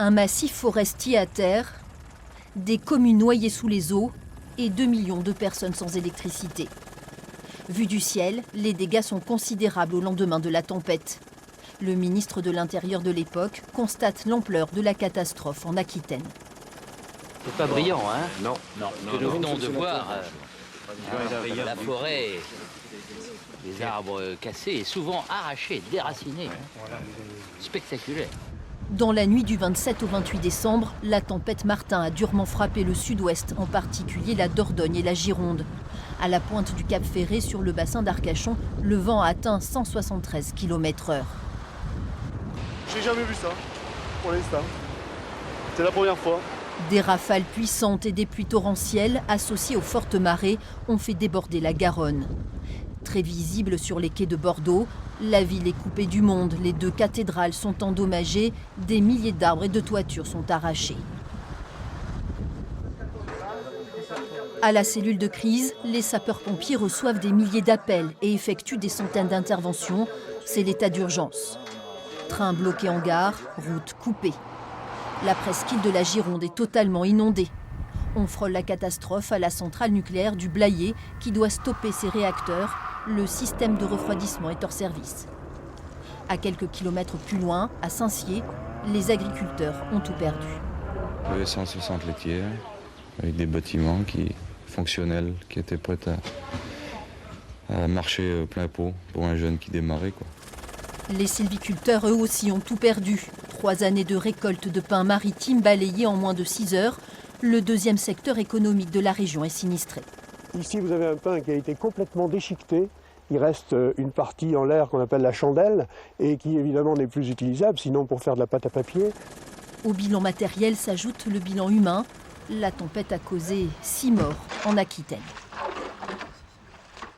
Un massif forestier à terre, des communes noyées sous les eaux et 2 millions de personnes sans électricité. Vu du ciel, les dégâts sont considérables au lendemain de la tempête. Le ministre de l'Intérieur de l'époque constate l'ampleur de la catastrophe en Aquitaine. C'est pas brillant, hein? Non. Ce que nous venons de voir, la forêt, les arbres cassés et souvent arrachés, déracinés. Spectaculaire. Dans la nuit du 27 au 28 décembre, la tempête Martin a durement frappé le sud-ouest, en particulier la Dordogne et la Gironde. À la pointe du Cap Ferré, sur le bassin d'Arcachon, le vent a atteint 173 km/h. J'ai jamais vu ça, pour l'instant. C'est la première fois. Des rafales puissantes et des pluies torrentielles, associées aux fortes marées, ont fait déborder la Garonne. Très visible sur les quais de Bordeaux, la ville est coupée du monde, les 2 cathédrales sont endommagées, des milliers d'arbres et de toitures sont arrachés. À la cellule de crise, les sapeurs-pompiers reçoivent des milliers d'appels et effectuent des centaines d'interventions. C'est l'état d'urgence. Trains bloqués en gare, routes coupées. La presqu'île de la Gironde est totalement inondée. On frôle la catastrophe à la centrale nucléaire du Blayais qui doit stopper ses réacteurs. Le système de refroidissement est hors service. À quelques kilomètres plus loin, à Saint-Sié, les agriculteurs ont tout perdu. Il y avait 160 laitières avec des bâtiments fonctionnels qui étaient prêts à marcher plein pot pour un jeune qui démarrait, quoi. Les sylviculteurs, eux aussi, ont tout perdu. 3 années de récolte de pain maritime balayées en moins de 6 heures. Le deuxième secteur économique de la région est sinistré. Ici, vous avez un pain qui a été complètement déchiqueté. Il reste une partie en l'air qu'on appelle la chandelle et qui, évidemment, n'est plus utilisable, sinon pour faire de la pâte à papier. Au bilan matériel s'ajoute le bilan humain. La tempête a causé 6 morts en Aquitaine.